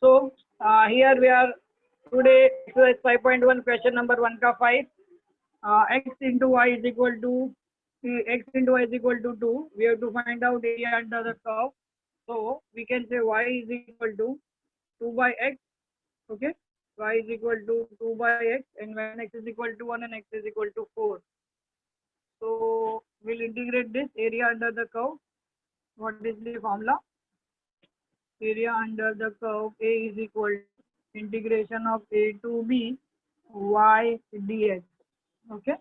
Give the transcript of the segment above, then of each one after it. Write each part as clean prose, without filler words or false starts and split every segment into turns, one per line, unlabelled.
So here we are today exercise 5.1 question number 1 ka 5. X into y is equal to 2. We have to find out area under the curve. So we can say y is equal to 2 by x. Okay, y is equal to 2 by x, and when x is equal to 1 and x is equal to 4. So we'll integrate this area under the curve. What is the formula? Area under the curve A is equal to integration of A to B y dx. Okay,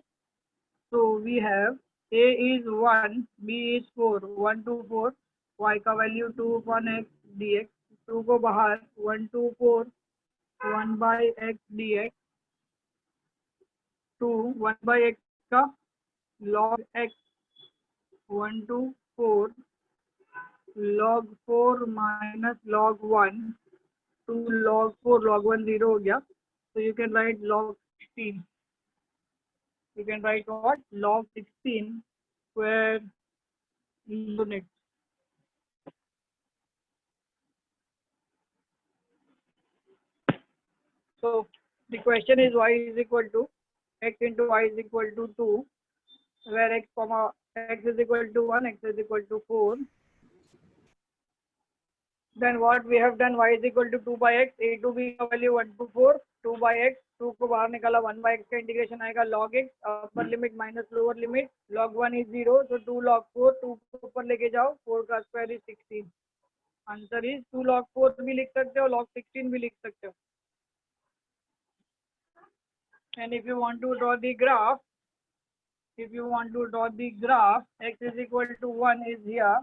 so we have A is 1, B is 4, 1 to 4, y का value 2 upon x dx, 2 को बाहर 1 to 4, 1 by x dx, 2 1 by x का log x 1 to 4 log 4 minus log 1 2 log 4 log 1 0 हो गया. So you can write log 16. You can write what? Log 16 square unit. So the question is y is equal to x into y is equal to 2, where x comma x is equal to 1, x is equal to 4. Then what we have done, y is equal to 2 by x, a to b का value 1 to 4, 2 by x, 2 को बाहर निकाला, 1 by x का integration आएगा log x, upper limit minus lower limit, log 1 is 0, so 2 log 4, 2 को ऊपर लेके जाओ, 4 का square is 16. Answer is 2 log 4 भी लिख सकते हो, log 16 भी लिख सकते हो. And if you want to draw the graph, x is equal to 1 is here,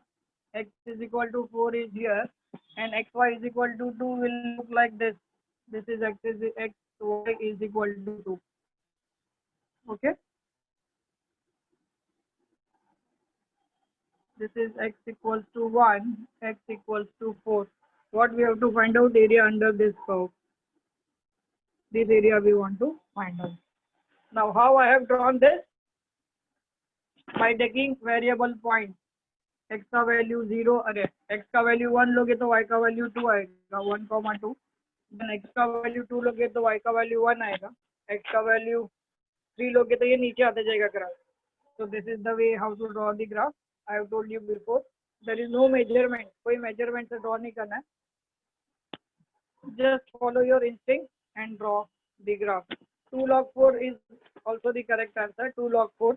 x is equal to 4 is here, and xy is equal to 2 will look like this. This is x y is equal to 2. Okay, this is x equals to 1, x equals to 4. What we have to find out? Area under this curve. This area we want to find out. Now how I have drawn this? By taking variable point. x का value 0, अरे x का value 1 लोगे तो y का value 2 आएगा, 1,2. Then x का value 2 लोगे तो y का वैल्यू 1 आएगा, x का वैल्यू 3 लोगे तो ये नीचे आते जाएगा graph. So this is the way how to draw the graph. I have told you before. There is no measurement. कोई measurement से draw नहीं करना है. Just follow your instinct and draw the graph. 2 log 4 is also the correct answer. 2 log 4.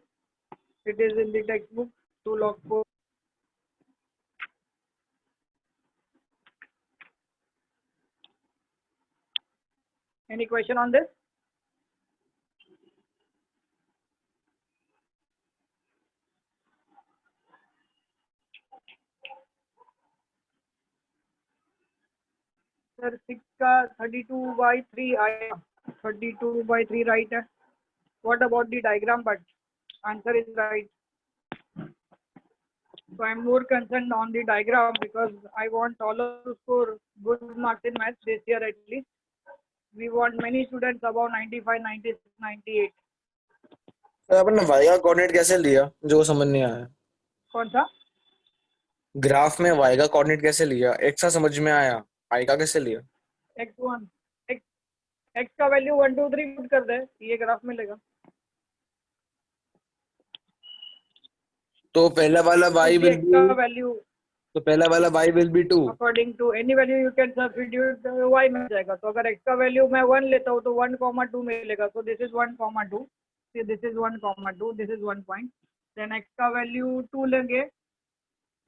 It is in the textbook. 2 log 4. Any question on this? Sir, 6 का 32 by 3 आया. 32 by 3 right है. What about the diagram part? Answer is right. So I am more concerned on the diagram because I want all of to score good marks in maths this year at least. We want many students above 95, 96, 98.
आपने y का coordinate कैसे लिया, जो समझ नहीं आया.
कौन सा
ग्राफ में y का कोऑर्डिनेट कैसे लिया? x का समझ में आया, y का कैसे लिया?
x1 x का वैल्यू 1 2 3 पुट कर दे, ये ग्राफ मिलेगा.
तो पहला वाला y will
x
be,
का वैल्यू
तो पहला वाला y will be 2.
According to any value you can substitute y मिल जाएगा. तो अगर x का वैल्यू मैं 1 लेता हूँ तो 1,2 मिलेगा. So this is 1,2, this is 1,2, this is 1 point. Then x का वैल्यू 2 लेंगे,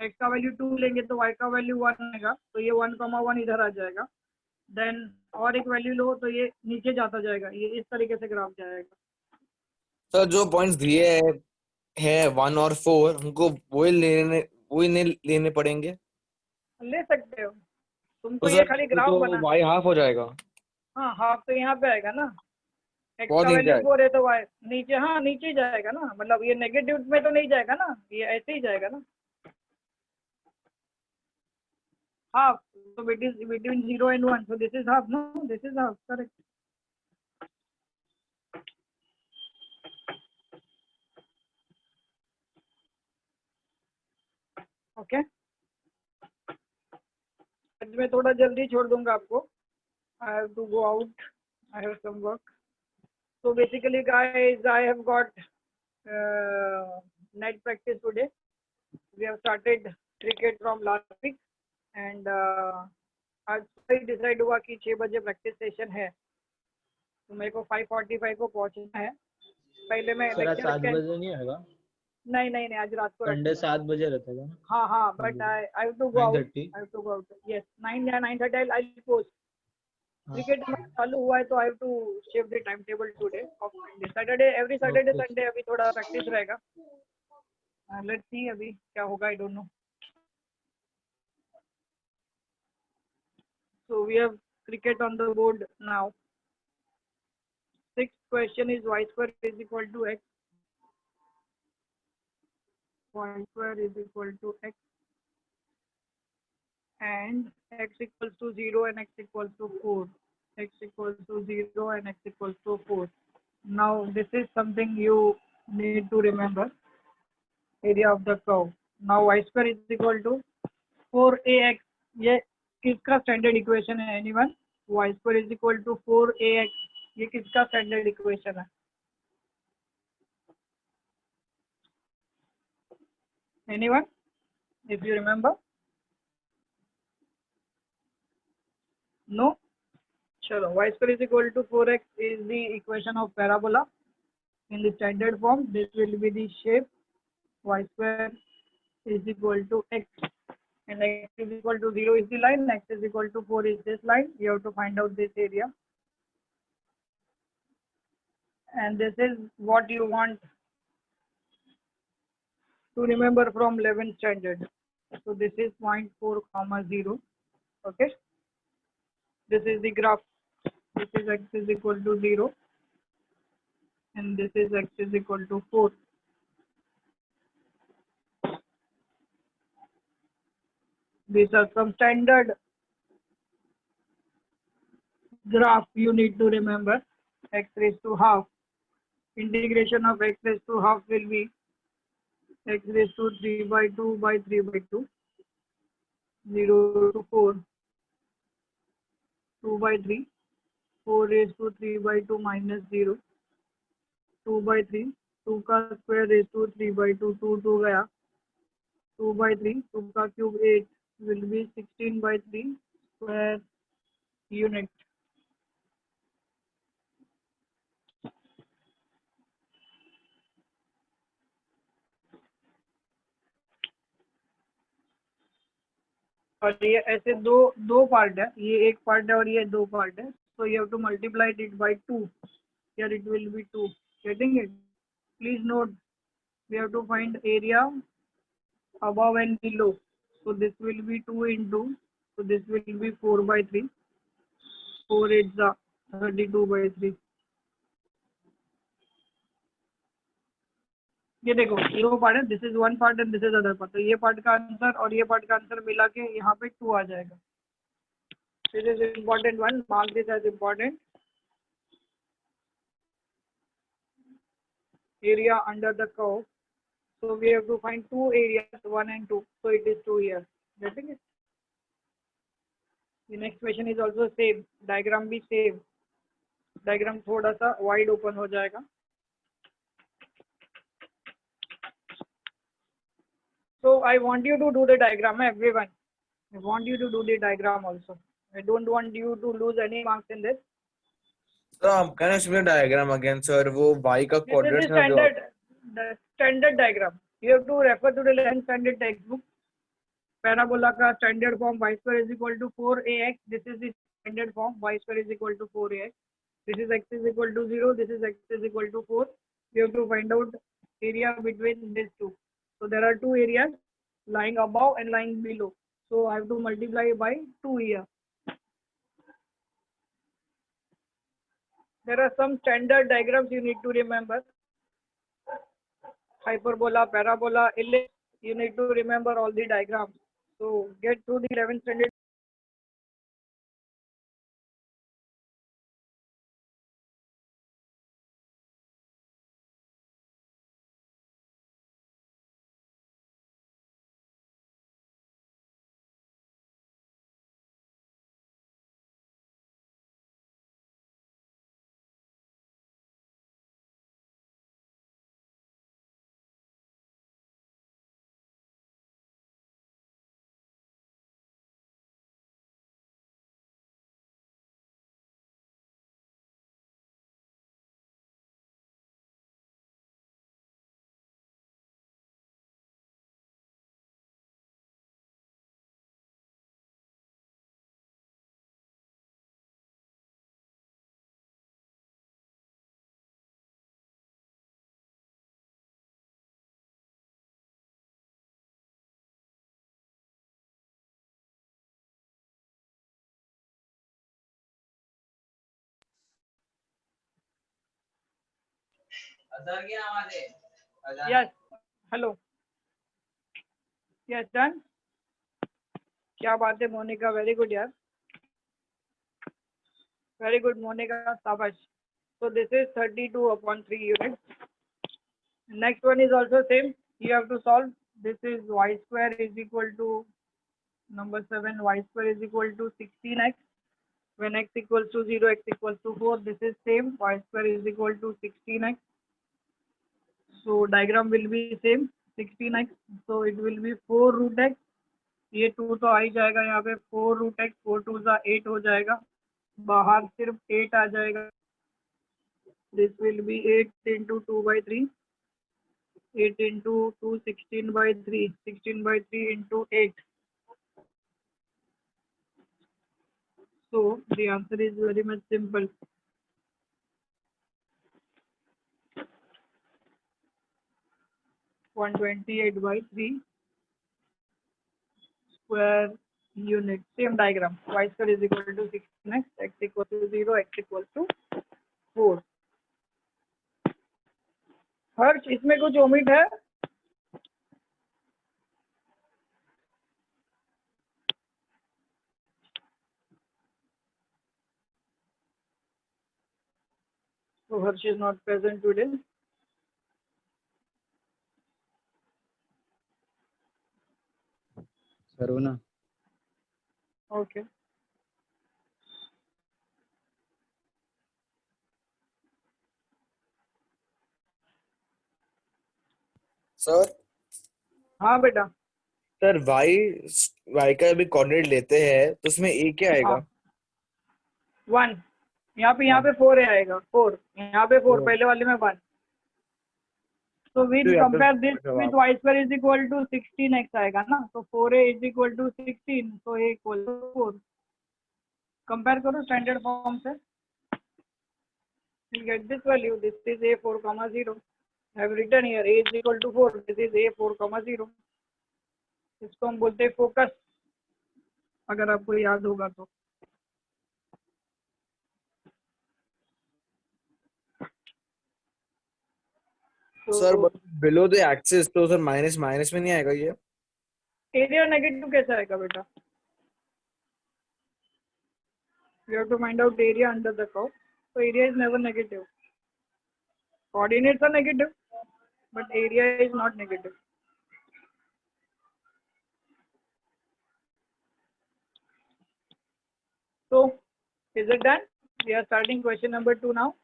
x का वैल्यू 2 लेंगे तो y का वैल्यू 1 आएगा, तो ये 1,1 इधर आ जाएगा. देन और एक वैल्यू लो तो ये नीचे जाता जाएगा. ये इस तरीके से ग्राफ जाएगा.
सर जो पॉइंट्स दिए है 1 और 4, हमको वही लेने पड़ेंगे.
ले सकते हो तुमको.
तो
ये
सर
खाली ग्राफ
तो
बना.
y हाफ हो जाएगा.
हाँ, हाफ तो यहाँ पे आएगा ना. x
बहुत
का
नीचे
वैल्यू
आएगा.
4 है तो y नीचे, हाँ नीचे ही जाएगा ना. मतलब ये नेगेटिव में तो नहीं जाएगा ना, ये ऐसे ही जाएगा ना. Half, so it is between 0 and 1, so this is half. No, this is half, correct. Okay, आज मैं थोड़ा जल्दी छोड़ दूंगा आपको. I have to go out. I have some work. So basically, guys, I have got net practice today. We have started cricket from last week, and आज सुबह ही decide हुआ कि 6 बजे प्रैक्टिस सेशन है, तो मेरे को 5:45 को पहुंचना है. पहले मैं
सर आज
लेक्चर
7 बजे नहीं होगा?
नहीं आज रात को
संडे 7 बजे रहता था.
हाँ but I have to go out.
9:30.
I have to go out. Yes 9 या 9:30 I will post. Cricket match चालू हुआ है तो I have to shift the time table today of Saturday. Every Saturday
Okay.
Sunday अभी थोड़ा practice रहेगा. Let's see अभी क्या होगा. I don't know. So we have cricket on the board now. Sixth question is y square is equal to x. Y square is equal to x. And x equals to 0 and x equals to 4. X equals to 0 and x equals to 4. Now this is something you need to remember. Area of the curve. Now y square is equal to 4ax. ये किसका standard equation है? Anyone? y square is equal to 4ax. ये किसका standard equation है? Anyone? If you remember? No? Chalo, y square is equal to 4x is the equation of parabola. In the standard form, this will be the shape. Y square is equal to x. And x is equal to 0 is the line. X is equal to 4 is this line. You have to find out this area. And this is what you want to remember from 11th standard. So this is 0.4, 0. Okay. This is the graph. This is x is equal to 0. And this is x is equal to 4. These are some standard graph you need to remember. X raised to half. Integration of x raised to half will be x raised to 3 by 2 by 3 by 2. 0 to 4. 2 by 3. 4 raised to 3 by 2 minus 0. 2 by 3. 2 का square raised to 3 by 2. 2 गया. 2 by 3. 2 का cube 8 will be 16 by 3 square unit. और ये ऐसे दो part है. ये एक पार्ट है और ये दो पार्ट है. So you have to multiply it by 2. Here it will be 2. Getting it? Please note, we have to find area above and below. So this will be 2 into. So this will be 4 by 3. 4 is 32 by 3. ये देखो दो part है. This is one part and this is other part. तो ये part का answer और ये part का आंसर मिला के यहाँ पे 2 आ जाएगा. This is important one. Mark this as important. Area under the curve. So we have to find two areas, 1 and 2. So it is 2 here. Getting it? The next question is also same. Diagram भी same. Diagram थोड़ा सा wide open हो जाएगा. So I want you to do the diagram, everyone. I want you to do the diagram also. I don't want you to lose any marks in this.
Can you show me the diagram again, sir? वो y का
This is
coordinates
the
में जो
standard diagram. You have to refer to the 11th standard textbook. Parabola का standard form y square is equal to 4ax. This is the standard form. Y square is equal to 4ax. This is x is equal to 0. This is x is equal to 4. You have to find out area between these two. So there are two areas lying above and lying below. So I have to multiply by 2 here. There are some standard diagrams you need to remember. Hyperbola, parabola, ellipse. You need to remember all the diagrams. So get through the 11th standard Yes. Hello. Yes, done. क्या बात है Monika, very good यार, very good Monika, शाबाश. So this is 32/3 units. Next one is also same. You have to solve. This is y square is equal to number 7. Y square is equal to 16x. When x equals to 0, x equals to 4. This is same. Y square is equal to 16x. So diagram will be same. 16x. So it will be 4 root x. ये 2 तो आ ही जाएगा यहाँ पे. 4 root x. 4 2 सा 8 हो जाएगा. बाहर सिर्फ 8 आ जाएगा. This will be 8 into 2/3. 8 into 2, 16/3. 16/3 into 8. So the answer is very much simple. 128/3 square unit. Same diagram. Y square is equal to 16x. X equal to 0. X equal to 4. हर्ष, इसमें कुछ omit है? So Harsh is not present today.
Saruna.
Okay.
Sir
हाँ बेटा.
Sir y का भी coordinate लेते हैं तो उसमें a क्या आएगा?
1. यहाँ पे 4 आएगा. 4. यहाँ पे 4. पहले वाले में 1. So we
तो यहाँ पे
compare this with y square is equal to 16x आएगा ना. तो 4a is equal to 16. So a equal to 4. Compare करो स्टैंडर्ड फॉर्म से. You'll get this value. This is a 4,0. I have written here a is equal to 4. This is a 4,0. इसको हम बोलते हैं focus, अगर आपको याद होगा तो.
सर बिलो द एक्सिस तो सर माइनस माइनस में नहीं आएगा ये?
एरिया नेगेटिव कैसे आएगा बेटा? You have to find out area under the curve. So area is never negative. Coordinates are negative, but area is not negative. So is it done? We are starting question number 2 now.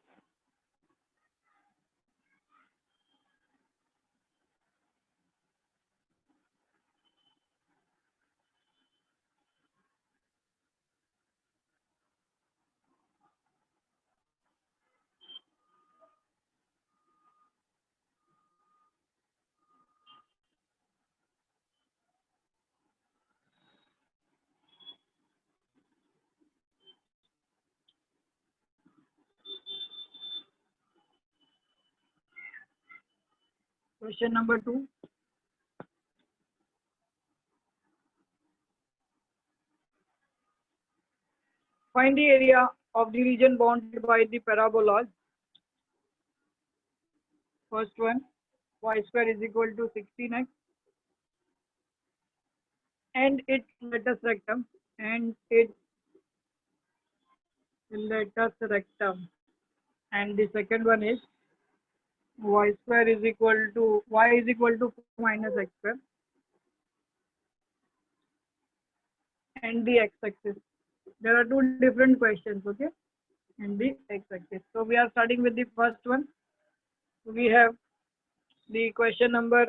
Question number 2. Find the area of the region bounded by the parabolas. First one, y square is equal to 16x and its latus rectum and its latus rectum. And the second one is y square is equal to y is equal to 4 minus x square and the x-axis. There are two different questions, okay, and the x-axis. So we are starting with the first one. We have the question number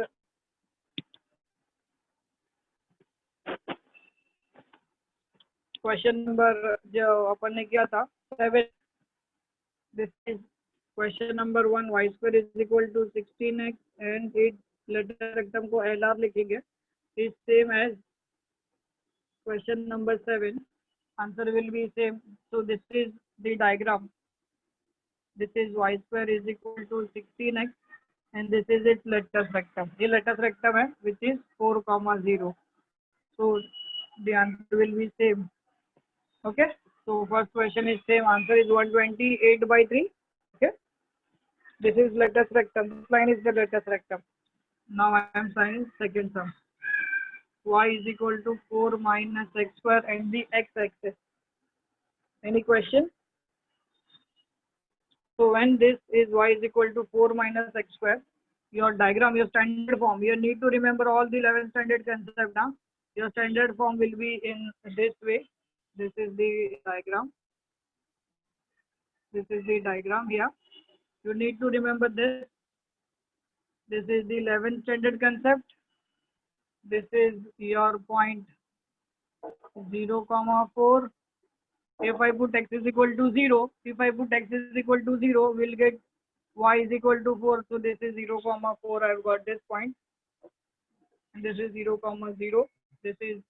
जो अपन ने किया था 7. This is question number 1. Y square is equal to 16x and its latus rectum को LR लिखेंगे. Is same as question number 7. Answer will be same. So this is the diagram. This is y square is equal to 16x and this is its latus rectum. ये latus rectum है which is 4,0. So the answer will be same. Okay. So first question is same. Answer is 128/3. Okay. This is latus rectum. This line is the latus rectum. Now I am signing second sum. Y is equal to 4 minus x square and the x-axis. Any question? So when this is y is equal to 4 minus x square, your diagram, your standard form, you need to remember all the 11 standard concept now. Your standard form will be in this way. This is the diagram. This is the diagram here. You need to remember this. This is the 11th standard concept. This is your point 0, 4. If I put x is equal to 0, if I put x is equal to 0, we'll get y is equal to 4. So this is 0, 4. I've got this point. And this is 0, 0. This is,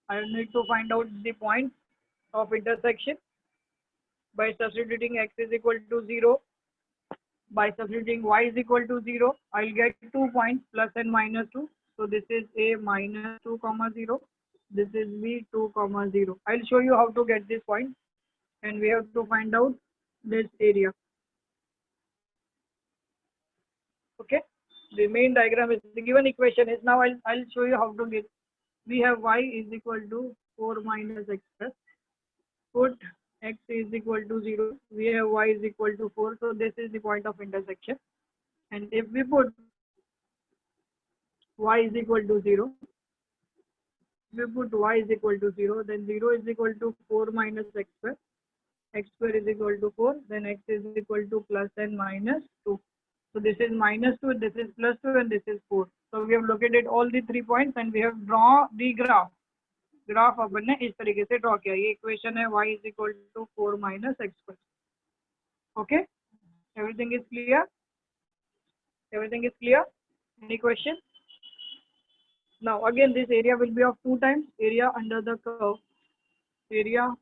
I need to find out the point of intersection by substituting x is equal to 0. By substituting y is equal to 0, I'll get 2 points plus and minus 2. So this is a minus 2, 0. This is b 2, 0. I'll show you how to get this point, and we have to find out this area. Okay, the main diagram is the given equation is now I'll show you how to get. We have y is equal to 4 minus x plus. Put x is equal to 0. We have y is equal to 4. So this is the point of intersection. And if we put y is equal to 0, we put y is equal to 0, then 0 is equal to 4 minus x square is equal to 4, then x is equal to plus and minus 2. So this is minus 2, this is plus 2, and this is 4. So we have located all the 3 points and we have drawn the graph. Graph अपन ने इस तरीके से draw किया. ये equation है y is equal to 4 minus x square. Okay, everything is clear? Everything is clear? Any question? Now again this area will be of 2 times area under the curve. Area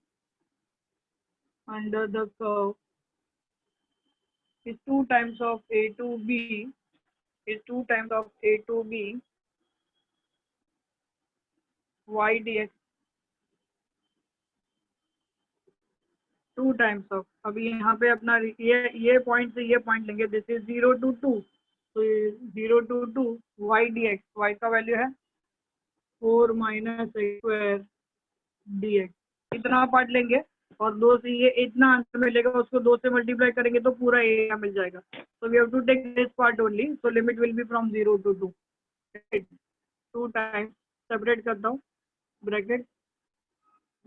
under the curve is 2 times of a to b, is 2 times of a to b y dx. 2 times of, अभी यहाँ पे अपना ये point से ये point लेंगे. This is 0 to 2. तो 0 to 2 y dx, y का वैल्यू है 4 minus x square dx. इतना पार्ट लेंगे और 2 से ये इतना आंसर मिलेगा, उसको 2 से मल्टीप्लाई करेंगे तो पूरा एरिया मिल जाएगा. So we have to take this part only. So limit will be from 0 to 2. 2 times, separate करता हूँ, bracket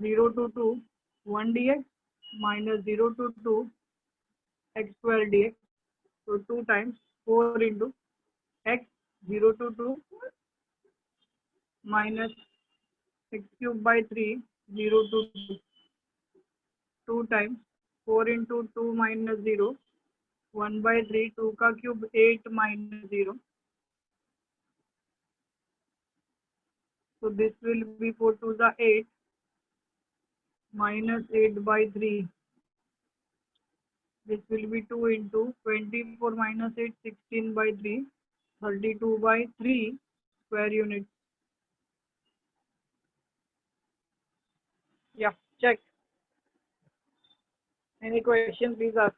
0 to 2 1 dx minus 0 to 2 x square dx. So 2 times 4 into x 0 to 2 minus x cube by 3 0 to 2. 2 times 4 into 2 minus 0 1 by 3 2 का cube 8 minus 0. So this will be 4 to the 8 minus 8 by 3. This will be 2 into 24 minus 8 16 by 3 32 by 3 square units. Yeah, check. Any question, please ask.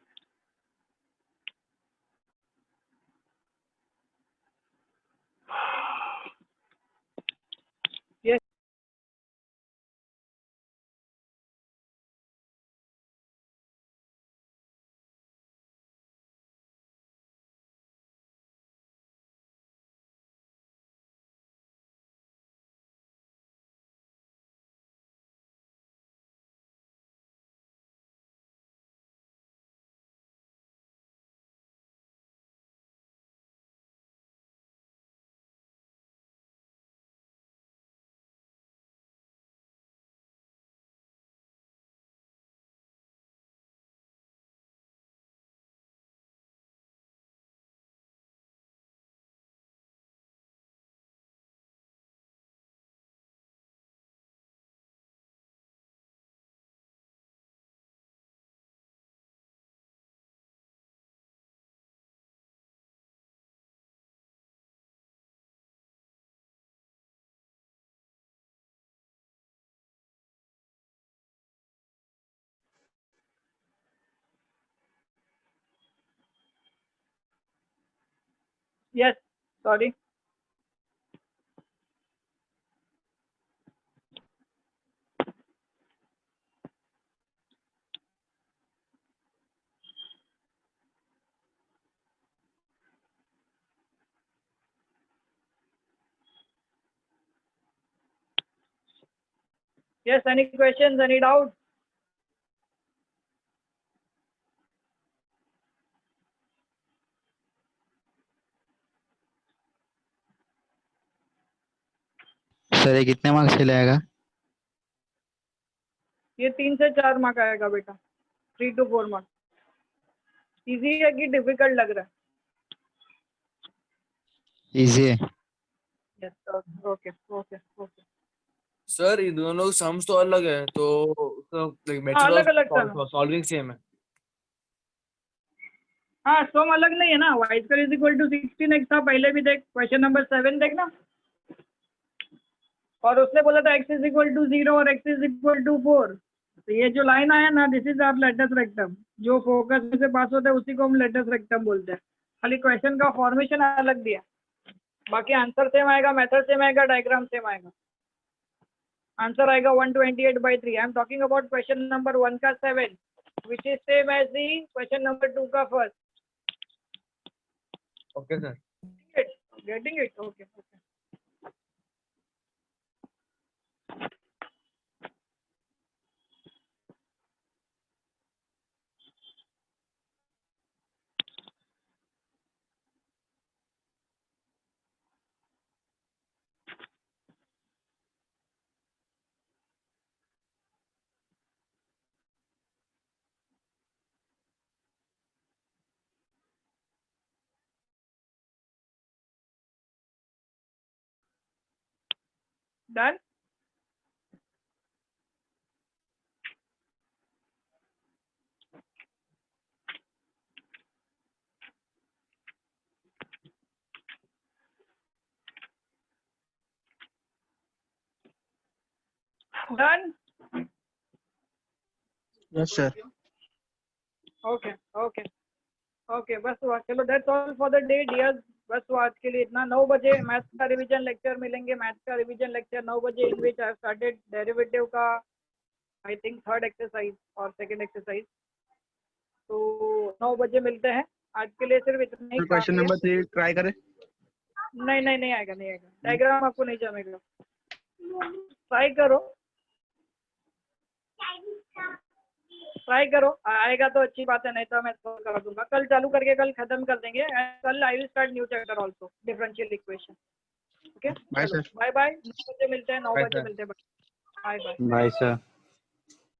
Yes, sorry. Yes, any questions, any doubts?
Sir ये कितने marks के लिए आएगा?
ये 3 से 4 mark आएगा बेटा, 3 to 4 mark. Easy है कि डिफिकल्ट लग रहा है?
इजी है।
Yes, okay okay okay.
Sir ये दोनों सम्स तो अलग है, तो मेथड
अलग अलग सम।
ऑफ सॉल्विंग सेम है।
हाँ, सम अलग नहीं है ना। Y square is equal to 16x था पहले भी, देख क्वेश्चन नंबर 7 देखना। और उसने बोला था x इज इक्वल टू 0 और x इज इक्वल टू 4। तो ये जो लाइन आया ना, this is our latus rectum. जो फोकस में से पास होता है उसी को हम लेटस रेक्टम बोलते हैं। खाली क्वेश्चन का फॉर्मेशन अलग दिया, बाकी आंसर सेम आएगा, मेथड सेम आएगा, डायग्राम सेम आएगा। आंसर आएगा 128/3। I am talking about question number 1 का 7, which is same as the question number 2 का first.
Okay sir.
Getting it? Okay okay. Done? Done?
Yes sir.
Okay okay okay, बस हुआ। चलो, that's all for the day dears. बस हुआ आज के लिए इतना। 9 बजे मैथ्स का रिवीजन लेक्चर मिलेंगे। मैथ्स का रिवीजन लेक्चर 9 बजे, इन विच आई स्टार्टेड डेरिवेटिव का आई थिंक 3rd एक्सरसाइज और 2nd एक्सरसाइज। तो 9 बजे मिलते हैं। आज के लिए सिर्फ इतना ही
क्वेश्चन
काफी है।
नंबर 3 ट्राई करें।
नहीं नहीं नहीं आएगा, नहीं आएगा। डायग्राम आपको नहीं जमेगा। ट्राई करो, ट्राई करो। आएगा तो अच्छी बात है, नहीं तो मैं सॉल्व करा दूंगा। कल चालू करके कल खत्म कर देंगे। कल I will start new chapter also, differential equation. Okay,
bye sir.
Bye bye. 9 बजे मिलते हैं, 9
Bye,
बजे
sir.
मिलते हैं। Bye bye.
Bye sir.